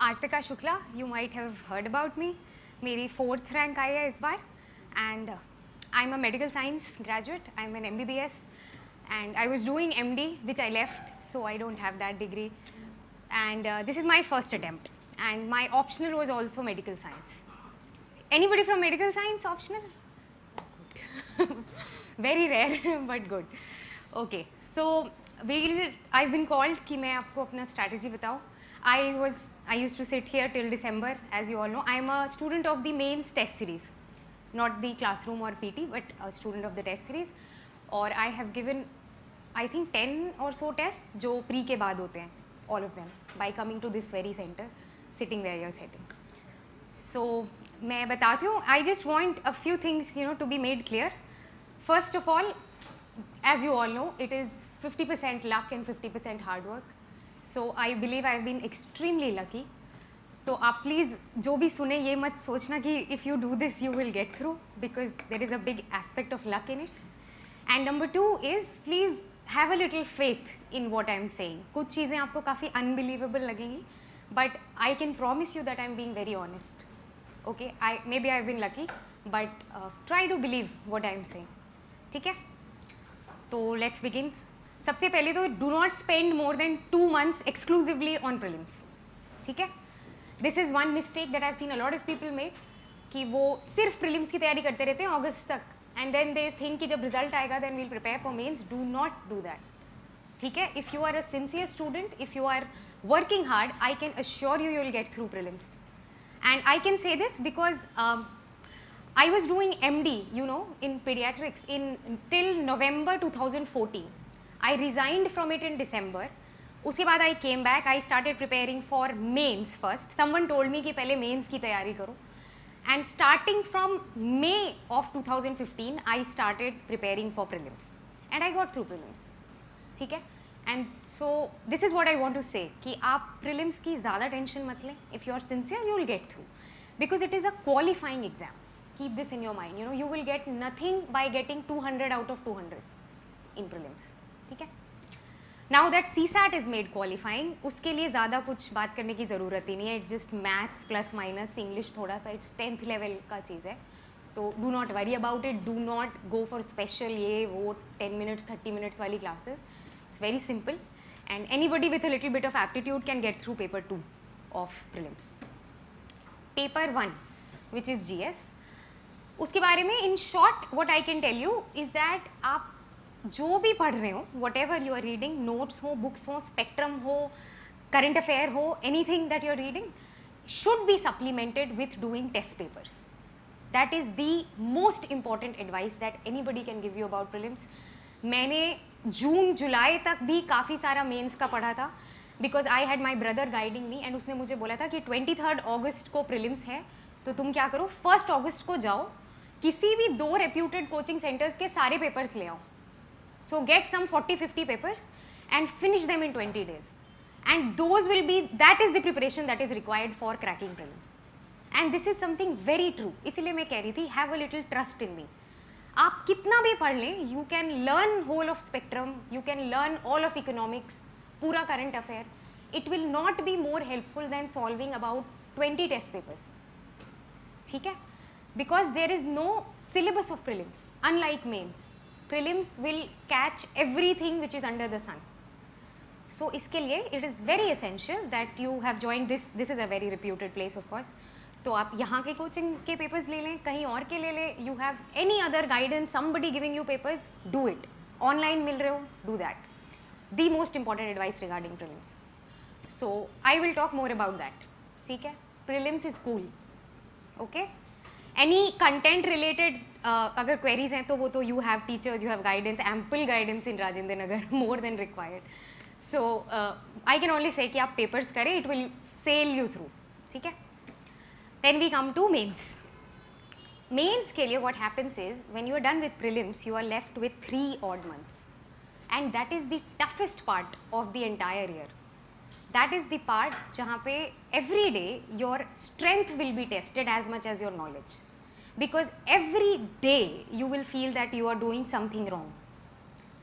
Artika Shukla, you might have heard about me. मेरी 4th rank आई है इस बार and I'm a medical science graduate. I'm an MBBS and I was doing MD which I left, so I don't have that degree. And this is my first attempt and my optional was also medical science. Anybody from medical science optional? Very rare but good. Okay, so I've been called कि मैं आपको अपना strategy बताऊँ. I used to sit here till December, as you all know. I am a student of the mains test series, not the classroom or PT, but a student of the test series. और I have given, I think 10 or so tests जो pre के बाद होते हैं, all of them, by coming to this very center, sitting where you're sitting. So मैं बताती हूँ. I just want a few things, to be made clear. First of all, as you all know, it is 50% luck and 50% hard work. So I believe I have been extremely lucky. तो आप please जो भी सुने ये मत सोचना कि if you do this you will get through, because there is a big aspect of luck in it. And number 2 is please have a little faith in what I am saying. कुछ चीज़ें आपको काफ़ी unbelievable लगेंगी, but I can promise you that I am being very honest. Okay, maybe I have been lucky, but try to believe what I am saying. ठीक है? तो let's begin. सबसे पहले तो do not spend more than 2 months exclusively on prelims. ठीक है? This is one mistake that I've seen a lot of people make, कि वो सिर्फ prelims की तैयारी करते रहते हैं अगस्त तक, and then they think कि जब result आएगा then we'll prepare for mains. Do not do that. ठीक है? If you are a sincere student, if you are working hard, I can assure you will get through prelims. And I can say this because I was doing MD, in pediatrics till November 2014. I resigned from it in December. उसके बाद I came back. I started preparing for mains first. Someone told me कि पहले mains की तैयारी करो. And starting from May of 2015, I started preparing for prelims. And I got through prelims. ठीक है? And so this is what I want to say कि आप prelims की ज़्यादा tension मत लें. If you are sincere, you will get through. Because it is a qualifying exam. Keep this in your mind. You will get nothing by getting 200 out of 200 in prelims. ठीक है? Now that CSAT is made qualifying, उसके लिए ज़्यादा कुछ बात करने की ज़रूरत ही नहीं है. It's just maths plus minus English थोड़ा सा, it's 10th level का चीज़ है. तो do not worry about it. Do not go for special ये वो 10 minutes 30 minutes वाली classes. It's very simple, and anybody with a little bit of aptitude can get through paper 2 of prelims. Paper 1, which is GS. उसके बारे में in short what I can tell you is that आप जो भी पढ़ रहे हो, whatever you are reading, notes हो, books हो, spectrum हो, current affair हो, anything that you are reading should be supplemented with doing test papers. That is the most important advice that anybody can give you about prelims. मैंने जून जुलाई तक भी काफ़ी सारा mains का पढ़ा था, because I had my brother guiding me, and उसने मुझे बोला था कि 23rd अगस्त को prelims है, तो तुम क्या करो 1st अगस्त को जाओ, किसी भी 2 reputed coaching centers के सारे papers ले आओ. So get some 40-50 papers and finish them in 20 days. And that is the preparation that is required for cracking prelims. And this is something very true. इसीलिए मैं कह रही थी, have a little trust in me. आप कितना भी पढ़ लें, you can learn whole of spectrum, you can learn all of economics, पूरा current affair. It will not be more helpful than solving about 20 test papers. ठीक है? Because there is no syllabus of prelims, unlike mains. Prelims will catch everything which is under the sun. So इसके लिए it is very essential that you have joined this. This is a very reputed place, of course. तो आप यहाँ के coaching के papers ले लें, कहीं और के ले लें. You have any other guidance, somebody giving you papers, do it. Online मिल रहे हो, do that. The most important advice regarding prelims. So I will talk more about that. ठीक है? Prelims is cool. Okay? Any content related अगर queries हैं तो वो तो you have teachers, you have guidance, ample guidance in Rajendra Nagar, more than required. So I can only say कि आप papers करें, it will sail you through. ठीक है? Then we come to mains. Mains के लिए what happens is when you are done with prelims, you are left with 3 odd months, and that is the toughest part of the entire year. That is the part जहाँ पे every day your strength will be tested as much as your knowledge, because every day you will feel that you are doing something wrong.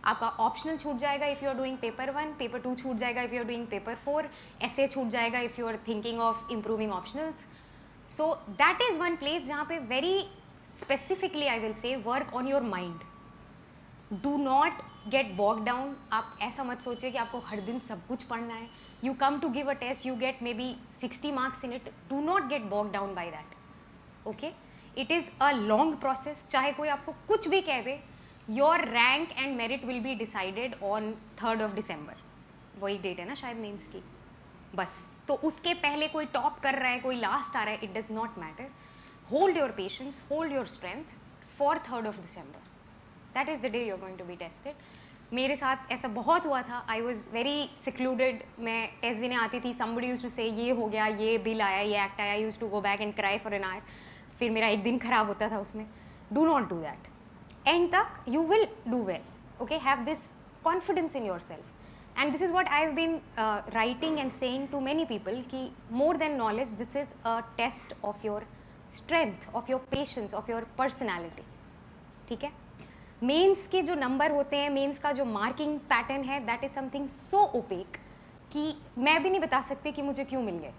आपका optional छूट जाएगा if you are doing paper 1, paper 2 छूट जाएगा if you are doing paper 4, ऐसे छूट जाएगा if you are thinking of improving optionals. So that is one place जहाँ पे very specifically I will say work on your mind. Do not get bog down. आप ऐसा मत सोचिए कि आपको हर दिन सब कुछ पढ़ना है. You come to give a test, you get maybe 60 marks in it. Do not get bog down by that. Okay, it is a long process. चाहे कोई आपको कुछ भी कह दे, your rank and merit will be decided on 3rd of December. वही date है ना शायद मेंस की. बस तो उसके पहले कोई टॉप कर रहा है, कोई लास्ट आ रहा है, it does not matter. Hold your patience, hold your strength for 3rd of December. That is the day you are going to be tested. मेरे साथ ऐसा बहुत हुआ था. I was very secluded. मैं टेस्ट देने आती थी, somebody used to say ये हो गया, ये बिल आया, ये एक्ट आया. I use to go back and cry for an hour. फिर मेरा एक दिन खराब होता था उसमें. Do not do that. And तक you will do well. Okay, have this confidence in yourself. And this is what I have been writing and saying to many people कि more than knowledge, this is a test of your strength, of your patience, of your personality. ठीक है. Mains के जो number होते हैं, mains का जो marking pattern है, that is something so opaque कि मैं भी नहीं बता सकती कि मुझे क्यों मिल गए,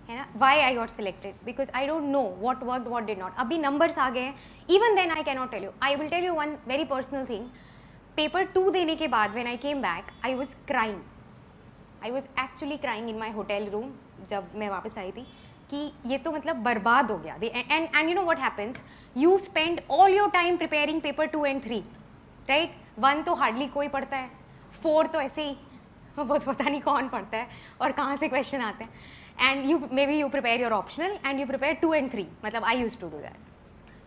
है ना. Why I got selected, because I don't know what work what did not. अभी नंबर्स आ गए हैं, even then I can not tell you. I will tell you one very personal thing. Paper 2 देने के बाद when I came back, I was crying. I was actually crying in my hotel room जब मैं वापस आई थी कि ये तो मतलब बर्बाद हो गया. And you know what happens, you spend all your time preparing paper 2 and 3, right. 1 तो हार्डली कोई पढ़ता है, 4 तो ऐसे ही बहुत पता नहीं कौन पढ़ता है और कहाँ से क्वेश्चन आते हैं. And you may be you prepare your optional and you prepare 2 and 3. मतलब I use to do that.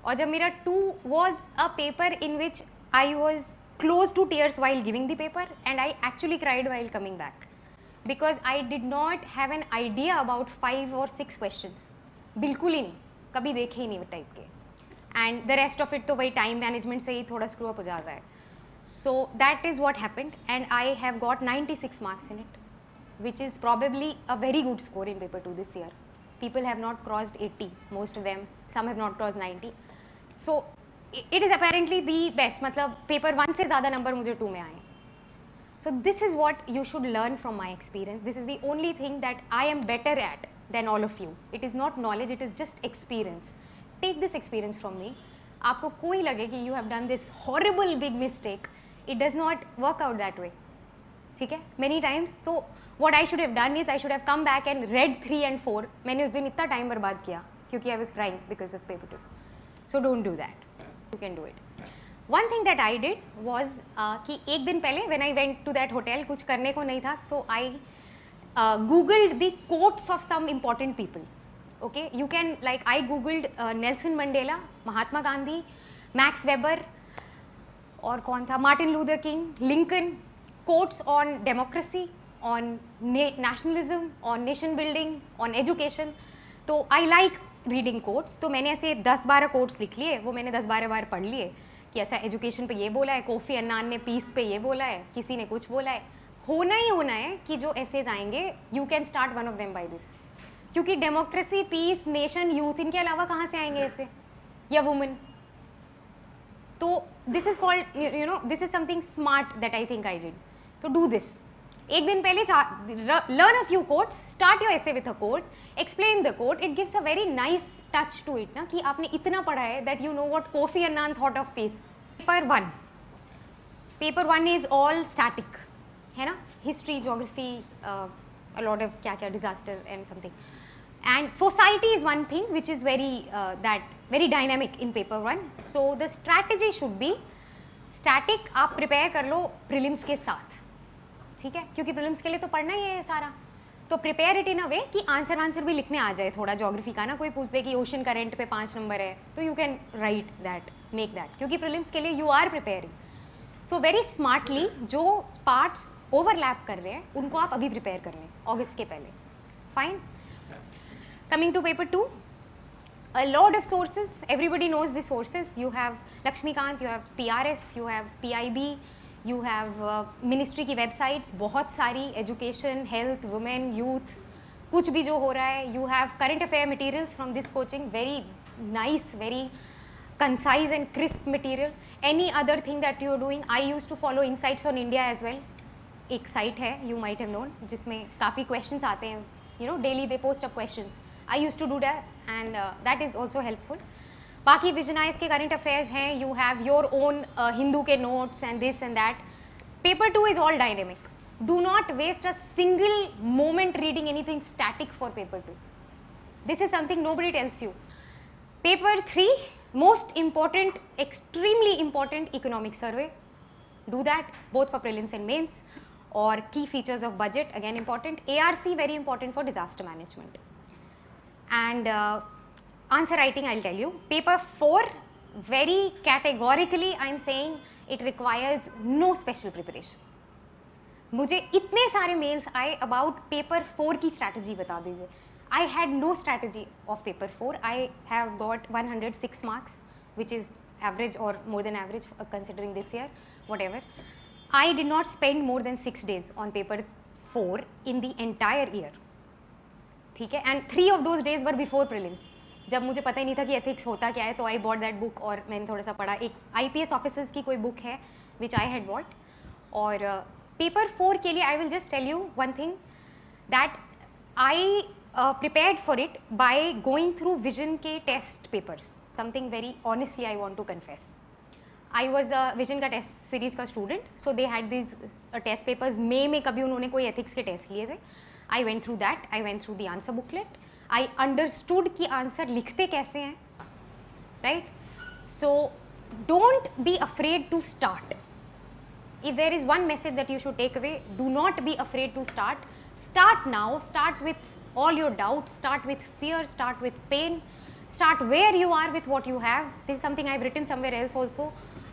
और जब मेरा 2 was a paper in which I was close to tears while giving the paper and I actually cried while coming back, because I did not have an idea about 5 or 6 questions. बिल्कुल ही नहीं, कभी देखे ही नहीं वो type के. And the rest of it तो वही time management से ही थोड़ा स्क्रू अप हो जाता है. सो that is what happened and I have got 96 marks in it, which is probably a very good score in paper 2 this year. People have not crossed 80, most of them, some have not crossed 90. So it is apparently the best. मतलब paper 1 से ज़्यादा number मुझे 2 में आए. So this is what you should learn from my experience. This is the only thing that I am better at than all of you. It is not knowledge, it is just experience. Take this experience from me. आपको कोई लगे कि you have done this horrible big mistake, it does not work out that way. ठीक है. Many times, so what I should have done is I should have come back and read 3 and 4. मैंने उस दिन इतना time बर्बाद किया क्योंकि I was crying because of paper 2. So don't do that. You can do it. One thing that I did was कि एक दिन पहले when I went to that hotel, कुछ करने को नहीं था, so I googled the quotes of some important people. Okay, you can, like, I googled Nelson Mandela, Mahatma Gandhi, Max Weber, और कौन था, Martin Luther King, Lincoln, quotes on democracy, on nationalism, on nation building, on education. तो I like reading quotes. तो मैंने ऐसे 10-12 quotes लिख लिए, वो मैंने 10-12 बार पढ़ लिए कि अच्छा एजुकेशन पे ये बोला है, कोफी अन्नान ने पीस पे ये बोला है, किसी ने कुछ बोला है. होना ही होना है कि जो एसेज आएंगे, you can start one of them by this. क्योंकि डेमोक्रेसी, पीस, नेशन, यूथ, इनके अलावा कहाँ से आएंगे ऐसे, या वुमेन. तो this is called, you know, this is something smart that I think I did. तो डू दिस. एक दिन पहले learn a few quotes, start your essay with a quote, explain the quote. It gives a very nice touch to it ना, कि आपने इतना पढ़ा है that you know what Kofi Annan thought of peace. Paper 1 is all static, है ना. History, geography, a lot of क्या क्या disaster and something. And society is one thing which is very dynamic in paper 1. So the strategy should be static. आप prepare कर लो prelims के साथ, ठीक है, क्योंकि प्रीलिम्स के लिए तो पढ़ना ही है सारा. तो प्रिपेयर इट इन अ वे कि आंसर भी लिखने आ जाए. थोड़ा ज्योग्राफी का ना, कोई पूछ दे कि ओशन करंट पे 5 नंबर है, तो you can write that, make that, क्योंकि प्रीलिम्स के लिए you are preparing. So very smartly जो पार्ट्स ओवरलैप कर रहे हैं उनको आप अभी प्रिपेयर कर लें अगस्त के पहले. Fine. Coming to paper 2, a lot of sources, everybody knows the sources. You have Lakshmikant, you have PRS, you have PIB, you have ministry की websites, बहुत सारी, education, health, women, youth, कुछ भी जो हो रहा है. You have current affair materials from this coaching, very nice, very concise and crisp material. Any other thing that you are doing, I used to follow Insights on India as well. एक site है, you might have known, जिसमें काफ़ी questions आते हैं, you know, daily they post up questions. I used to do that and that is also helpful. बाकी Visualize के current affairs हैं, you have your own Hindu के notes and this and that. Paper 2 is all dynamic. Do not waste a single moment reading anything static for paper 2. This is something nobody tells you. Paper 3, most important, extremely important economic survey. Do that both for prelims and mains. Or key features of budget, again important. ARC, very important for disaster management. And answer writing, I'll tell you. Paper 4, very categorically I am saying it requires no special preparation. मुझे इतने सारे mails आए about paper 4 की strategy बता दीजिए. I had no strategy of paper 4. I have got 106 marks, which is average or more than average considering this year, whatever. I did not spend more than 6 days on paper 4 in the entire year. ठीक है, and 3 of those days were before prelims. जब मुझे पता ही नहीं था कि ethics होता क्या है, तो I bought that book और मैंने थोड़ा सा पढ़ा. एक IPS officers की कोई book है which I had bought. और paper 4 के लिए I will just tell you one thing that I prepared for it by going through Vision के test papers. Something very honestly I want to confess. I was a Vision का test series का student, so they had these test papers. May में कभी उन्होंने कोई ethics के test लिए थे. I went through that. I went through the answer booklet. I understood कि answer लिखते कैसे हैं, right? So don't be afraid to start. If there is one message that you should take away, do not be afraid to start. Start now. Start with all your doubts. Start with fear. Start with pain. Start where you are with what you have. This is something I've written somewhere else also.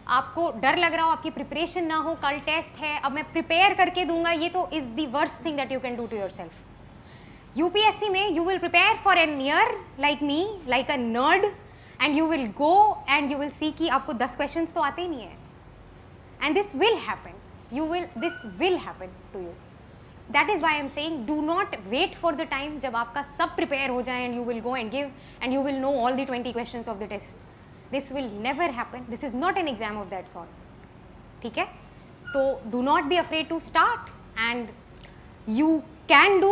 आपको डर लग रहा हो, आपकी preparation ना हो, कल test है, अब मैं प्रिपेयर करके दूंगा, ये तो is the worst thing that you can do to yourself. UPSC में you will prepare for an year like me, like a nerd, and you will go and you will see कि आपको 10 questions तो आते ही नहीं है. And this will happen, this will happen to you. That is why I am saying do not wait for the time जब आपका सब प्रिपेयर हो जाए and you will go and give and you will know all the 20 questions of the test. This will never happen. This is not an exam of that sort. ठीक है? तो do not be afraid to start, and you can do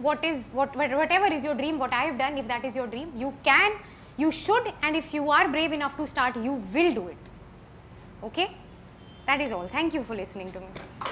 whatever is your dream, what I have done. If that is your dream, you can, you should, and if you are brave enough to start, you will do it. Okay? That is all. Thank you for listening to me.